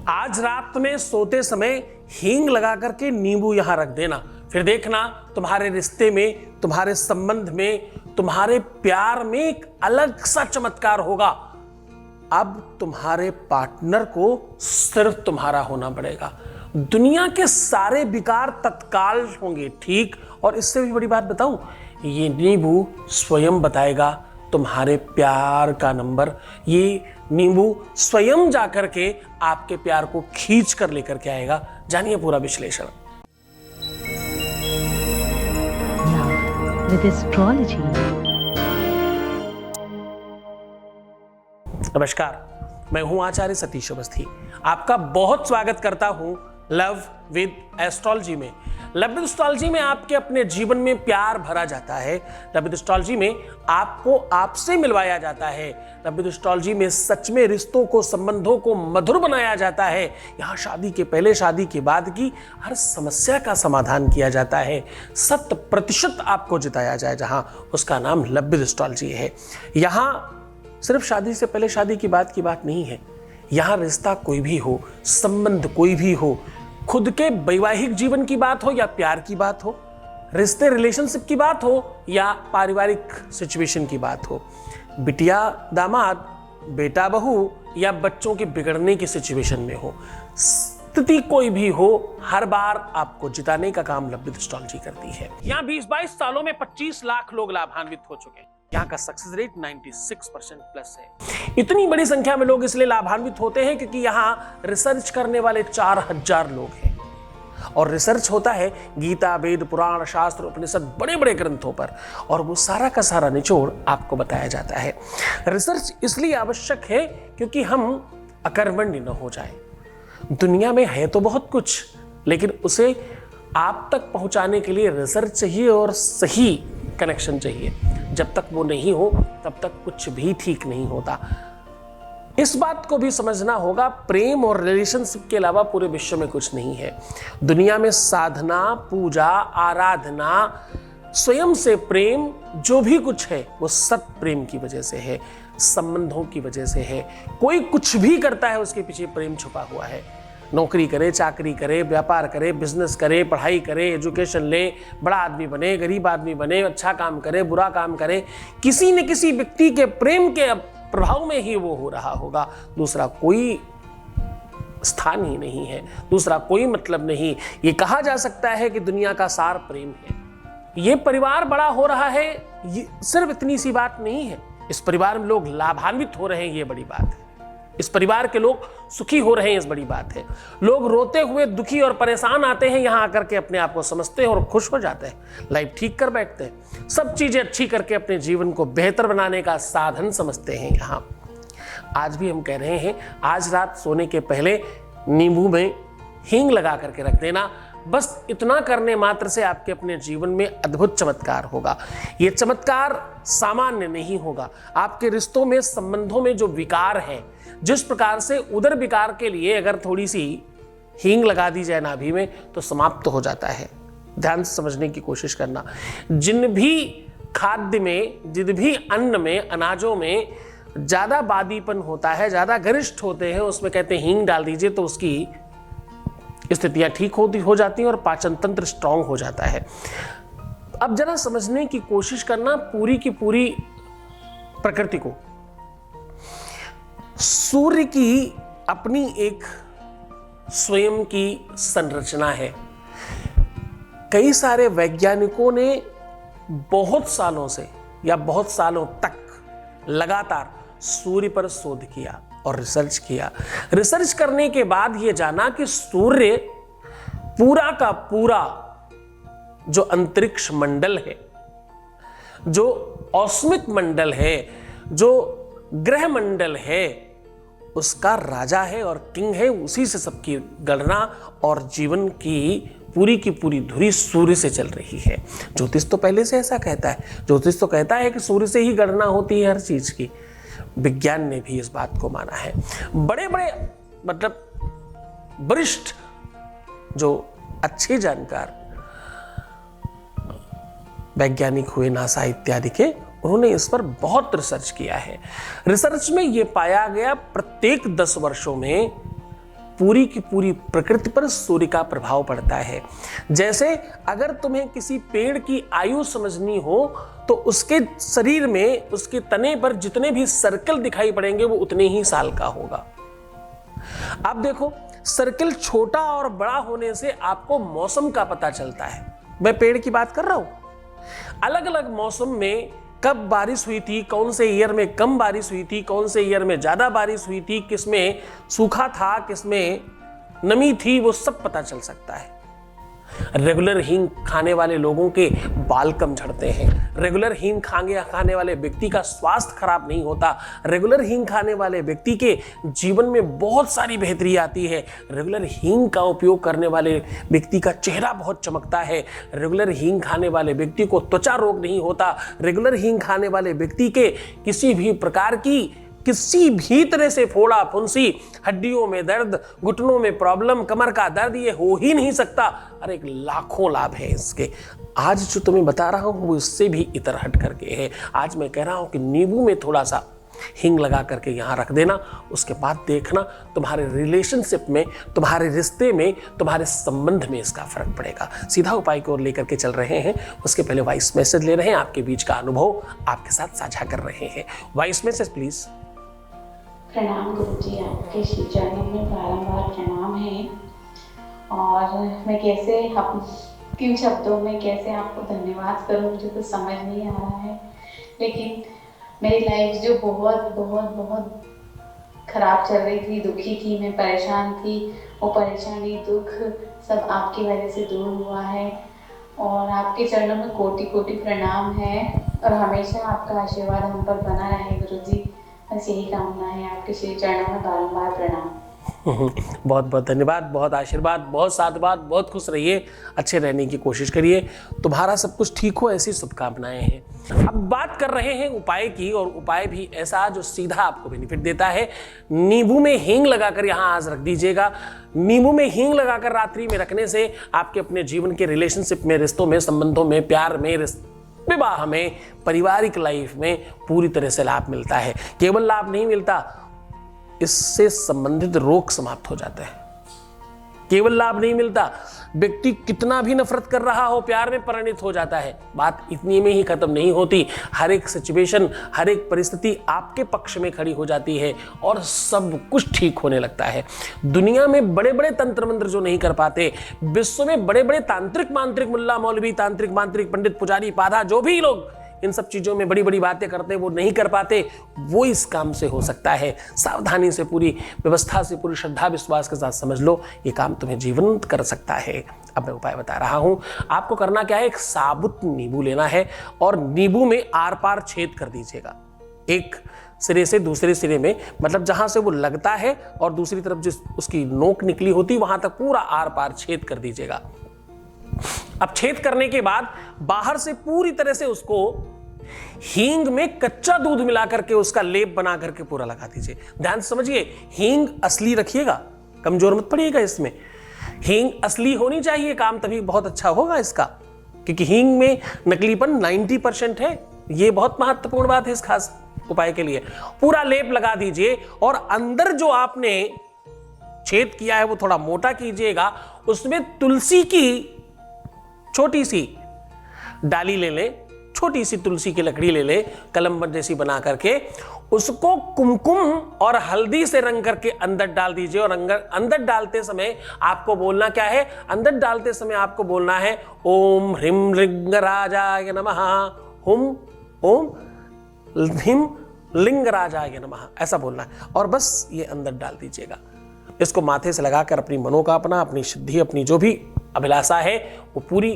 आज रात में सोते समय हींग लगा करके नींबू यहां रख देना, फिर देखना तुम्हारे रिश्ते में, तुम्हारे संबंध में, तुम्हारे प्यार में एक अलग सा चमत्कार होगा। अब तुम्हारे पार्टनर को सिर्फ तुम्हारा होना पड़ेगा। दुनिया के सारे विकार तत्काल होंगे ठीक। और इससे भी बड़ी बात बताऊं, ये नींबू स्वयं बताएगा तुम्हारे प्यार का नंबर। ये नींबू स्वयं जाकर के आपके प्यार को खींच कर लेकर के आएगा। जानिए पूरा विश्लेषण। With astrology. नमस्कार, मैं हूं आचार्य सतीश अवस्थी। आपका बहुत स्वागत करता हूं लव विद एस्ट्रोलॉजी में। लव विद एस्ट्रोलॉजी में आपके अपने जीवन में प्यार भरा जाता है। लव विद एस्ट्रोलॉजी में आपको आपसे मिलवाया जाता है। लव विद एस्ट्रोलॉजी में सच में रिश्तों को, संबंधों को मधुर बनाया जाता है। यहाँ शादी के पहले, शादी के बाद की हर समस्या का समाधान किया जाता है। 100% आपको जिताया जाए, जहां उसका नाम लव विद एस्ट्रोलॉजी है। यहाँ सिर्फ शादी से पहले, शादी की बात नहीं है। यहाँ रिश्ता कोई भी हो, संबंध कोई भी हो, खुद के वैवाहिक जीवन की बात हो या प्यार की बात हो, रिश्ते रिलेशनशिप की बात हो या पारिवारिक सिचुएशन की बात हो, बिटिया दामाद, बेटा बहू या बच्चों के बिगड़ने की सिचुएशन में हो, स्थिति कोई भी हो, हर बार आपको जिताने का काम लव विद एस्ट्रोलॉजी करती है। यहाँ 20-22 सालों में 25 लाख लोग लाभान्वित हो चुके हैं। यहाँ का सक्सेस रेट 96% प्लस है। इतनी बड़ी संख्या में लोग इसलिए लाभान्वित होते हैं क्योंकि यहाँ रिसर्च करने वाले 4000 लोग हैं। और रिसर्च होता है गीता, वेद, पुराण, शास्त्र, उपनिषद, बड़े बड़े ग्रंथों पर, और वो सारा का सारा निचोड़ आपको बताया जाता है। रिसर्च इसलिए आवश्यक है क्योंकि हम अकर्मण्य न हो जाए। दुनिया में है तो बहुत कुछ, लेकिन उसे आप तक पहुंचाने के लिए रिसर्च चाहिए और सही कनेक्शन चाहिए। जब तक वो नहीं हो तब तक कुछ भी ठीक नहीं होता। इस बात को भी समझना होगा, प्रेम और रिलेशनशिप के अलावा पूरे विश्व में कुछ नहीं है। दुनिया में साधना, पूजा, आराधना, स्वयं से प्रेम, जो भी कुछ है वो सत प्रेम की वजह से है, संबंधों की वजह से है। कोई कुछ भी करता है उसके पीछे प्रेम छुपा हुआ है। नौकरी करे, चाकरी करे, व्यापार करे, बिजनेस करे, पढ़ाई करे, एजुकेशन ले, बड़ा आदमी बने, गरीब आदमी बने, अच्छा काम करे, बुरा काम करे, किसी न किसी व्यक्ति के प्रेम के प्रभाव में ही वो हो रहा होगा। दूसरा कोई स्थान ही नहीं है, दूसरा कोई मतलब नहीं। ये कहा जा सकता है कि दुनिया का सार प्रेम है। ये परिवार बड़ा हो रहा है, ये सिर्फ इतनी सी बात नहीं है। इस परिवार में लोग लाभान्वित हो रहे हैं, ये बड़ी बात है। इस परिवार के लोग सुखी हो रहे हैं, इस बड़ी बात है। लोग रोते हुए, दुखी और परेशान आते हैं, यहाँ आकर के अपने आप को समझते हैं और खुश हो जाते हैं, लाइफ ठीक कर बैठते हैं, सब चीजें अच्छी करके अपने जीवन को बेहतर बनाने का साधन समझते हैं। यहाँ आज भी हम कह रहे हैं, आज रात सोने के पहले नींबू में हींग लगा करके रख देना। बस इतना करने मात्र से आपके अपने जीवन में अद्भुत चमत्कार होगा। ये चमत्कार सामान्य नहीं होगा। आपके रिश्तों में, संबंधों में जो विकार है, जिस प्रकार से उदर विकार के लिए अगर थोड़ी सी हींग लगा दी जाए नाभि में तो समाप्त हो जाता है। ध्यान से समझने की कोशिश करना। जिन भी खाद्य में, जिन भी अन्न में, अनाजों में ज्यादा बादीपन होता है, ज्यादा गरिष्ठ होते हैं, उसमें कहते हैं हींग डाल दीजिए तो उसकी स्थितियां ठीक हो जाती हैं और पाचन तंत्र स्ट्रांग हो जाता है। अब जरा समझने की कोशिश करना पूरी की पूरी प्रकृति को। सूर्य की अपनी एक स्वयं की संरचना है। कई सारे वैज्ञानिकों ने बहुत सालों से या बहुत सालों तक लगातार सूर्य पर शोध किया और रिसर्च किया। रिसर्च करने के बाद यह जाना कि सूर्य पूरा का पूरा जो अंतरिक्ष मंडल है, जो औष्मिक मंडल है, जो ग्रह मंडल है, उसका राजा है और किंग है। उसी से सबकी गणना और जीवन की पूरी धुरी सूर्य से चल रही है। ज्योतिष तो पहले से ऐसा कहता है। ज्योतिष तो कहता है कि सूर्य से ही गणना होती है हर चीज की। विज्ञान ने भी इस बात को माना है। बड़े बड़े मतलब वरिष्ठ जो अच्छे जानकार वैज्ञानिक हुए, नासा इत्यादि के, उन्होंने इस पर बहुत रिसर्च किया है। रिसर्च में यह पाया गया प्रत्येक 10 वर्षों में पूरी की पूरी प्रकृति पर सूर्य का प्रभाव पड़ता है। जैसे अगर तुम्हें किसी पेड़ की आयु समझनी हो तो उसके शरीर में, उसके तने पर जितने भी सर्कल दिखाई पड़ेंगे वो उतने ही साल का होगा। अब देखो, सर्कल छोटा और बड़ा होने से आपको मौसम का पता चलता है। मैं पेड़ की बात कर रहा हूं। अलग अलग मौसम में कब बारिश हुई थी, कौन से ईयर में कम बारिश हुई थी, कौन से ईयर में ज्यादा बारिश हुई थी, किसमें सूखा था, किसमें नमी थी, वो सब पता चल सकता है। रेगुलर हींग खाने वाले लोगों के बाल कम झड़ते हैं। रेगुलर हींग खाने वाले व्यक्ति का स्वास्थ्य खराब नहीं होता। रेगुलर हींग खाने वाले व्यक्ति के जीवन में बहुत सारी बेहतरी आती है। रेगुलर हींग का उपयोग करने वाले व्यक्ति का चेहरा बहुत चमकता है। रेगुलर हींग खाने वाले व्यक्ति को त्वचा रोग नहीं होता। रेगुलर हींग खाने वाले व्यक्ति के किसी भी प्रकार की, किसी भी तरह से फोड़ा फुंसी, हड्डियों में दर्द, घुटनों में प्रॉब्लम, कमर का दर्द, ये हो ही नहीं सकता। अरे एक लाखों लाभ है इसके। आज जो तुम्हें बता रहा हूं वो इससे भी इतर हट करके है। आज मैं कह रहा हूं कि नींबू में थोड़ा सा हींग लगा करके यहां रख देना, उसके बाद देखना तुम्हारे रिलेशनशिप में, तुम्हारे रिश्ते में, तुम्हारे संबंध में इसका फर्क पड़ेगा। सीधा उपाय की ओर लेकर के चल रहे हैं। उसके पहले वॉइस मैसेज ले रहे हैं, आपके बीच का अनुभव आपके साथ साझा कर रहे हैं। Voice message please. प्रणाम गुरुजी, आपके श्री चरणों में बारंबार प्रणाम है। और मैं कैसे किन शब्दों में कैसे आपको धन्यवाद करूं, मुझे तो समझ नहीं आ रहा है। लेकिन मेरी लाइफ जो बहुत बहुत बहुत खराब चल रही थी, दुखी थी, मैं परेशान थी, वो परेशानी, दुख सब आपकी वजह से दूर हुआ है। और आपके चरणों में कोटि कोटि प्रणाम है और हमेशा आपका आशीर्वाद हम पर बना रहे गुरुजी। बस यही कामना है, आपके श्री चरणों में बारंबार प्रणाम। बहुत बहुत धन्यवाद, बहुत आशीर्वाद, बहुत साधुवाद, बहुत खुश रहिए, अच्छे रहने की कोशिश करिए, तुम्हारा सब कुछ ठीक हो, ऐसी शुभकामनाएं हैं। अब बात कर रहे हैं उपाय की, और उपाय भी ऐसा जो सीधा आपको बेनिफिट देता है। नींबू में हींग लगाकर यहाँ आज रख दीजिएगा। नींबू में हींग लगाकर रात्रि में रखने से आपके अपने जीवन के रिलेशनशिप में, रिश्तों में, संबंधों में, प्यार में, विवाह में, पारिवारिक लाइफ में पूरी तरह से लाभ मिलता है। केवल लाभ नहीं मिलता, इससे संबंधित रोग समाप्त हो जाते हैं। केवल लाभ नहीं मिलता, व्यक्ति कितना भी नफरत कर रहा हो, प्यार में परिणित हो जाता है। बात इतनी में ही खत्म नहीं होती, हर एक सिचुएशन, हर एक परिस्थिति आपके पक्ष में खड़ी हो जाती है और सब कुछ ठीक होने लगता है। दुनिया में बड़े बड़े तंत्र मंत्र जो नहीं कर पाते, विश्व में बड़े बड़े तांत्रिक मांत्रिक, मुल्ला मौलवी, तांत्रिक मांत्रिक, पंडित पुजारी, पाधा, जो भी लोग इन सब चीजों में बड़ी बड़ी बातें करते हैं, वो नहीं कर पाते, वो इस काम से हो सकता है। सावधानी से, पूरी व्यवस्था से, पूरी श्रद्धा विश्वास के साथ समझ लो, ये काम तुम्हें जीवंत कर सकता है। अब मैं उपाय बता रहा हूं। आपको करना क्या है, एक साबुत नींबू लेना है और नींबू में आर पार छेद कर दीजिएगा। एक सिरे से दूसरे सिरे में, मतलब जहां से वो लगता है और दूसरी तरफ जिस उसकी नोक निकली होती, वहां तक पूरा आर पार छेद कर दीजिएगा। अब छेद करने के बाद बाहर से पूरी तरह से उसको हींग में कच्चा दूध मिला करके उसका लेप बना करके पूरा लगा दीजिए। ध्यान से समझिए, हींग असली रखिएगा, कमजोर मत पड़िएगा इसमें। हींग असली होनी चाहिए, काम तभी बहुत अच्छा होगा इसका, क्योंकि हींग में नकलीपन 90% है। ये बहुत महत्वपूर्ण बात है इस खास उपाय के लिए। पूरा लेप लगा दीजिए और अंदर जो आपने छेद किया है वो थोड़ा मोटा कीजिएगा। उसमें तुलसी की छोटी सी डाली ले लें, छोटी सी तुलसी की लकड़ी ले ले, कलम जैसी बना करके उसको कुमकुम और हल्दी से रंग करके अंदर डाल दीजिए। और अंदर डालते समय आपको बोलना क्या है, अंदर डालते समय आपको बोलना है ओम ह्रीं लिंगराजाय नमः, ओम ह्रीं लिंगराजाय नमः, ऐसा बोलना है। और बस ये अंदर डाल दीजिएगा। इसको माथे से लगाकर अपनी मनोकामना, अपनी सिद्धि, अपनी जो भी अभिलाषा है वो पूरी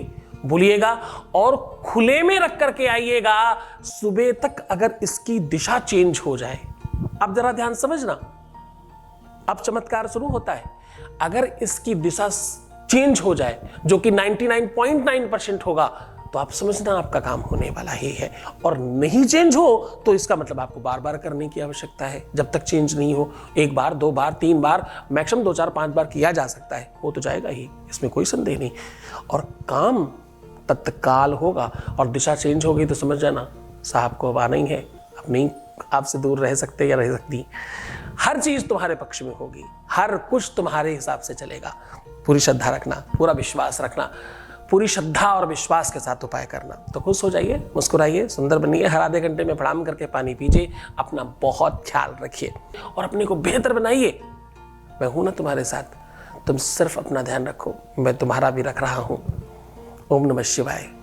भूलिएगा और खुले में रख करके आइएगा। सुबह तक अगर इसकी दिशा चेंज हो जाए, अब जरा ध्यान समझना, अब चमत्कार शुरू होता है। अगर इसकी दिशा चेंज हो जाए, जो कि 99.9% होगा, तो आप समझना आपका काम होने वाला ही है। और नहीं चेंज हो तो इसका मतलब आपको बार बार करने की आवश्यकता है। जब तक चेंज नहीं हो, 1 बार 2 बार 3 बार, मैक्सिमम 2 4 5 बार किया जा सकता है, वो तो जाएगा ही, इसमें कोई संदेह नहीं। और काम तत्काल होगा। और दिशा चेंज हो गई तो समझ जाना साहब को अब आना ही है, अब नहीं आपसे दूर रह सकते या रह सकती। हर चीज तुम्हारे पक्ष में होगी, हर कुछ तुम्हारे हिसाब से चलेगा। पूरी श्रद्धा रखना, पूरा विश्वास रखना, पूरी श्रद्धा और विश्वास के साथ उपाय करना। तो खुश हो जाइए, मुस्कुराइए, सुंदर बनिए, हर आधे घंटे में प्रणाम करके पानी पीजिए, अपना बहुत ख्याल रखिए और अपने को बेहतर बनाइए। मैं हूं ना तुम्हारे साथ, तुम सिर्फ अपना ध्यान रखो, मैं तुम्हारा भी रख रहा हूं। ओम नमः शिवाय।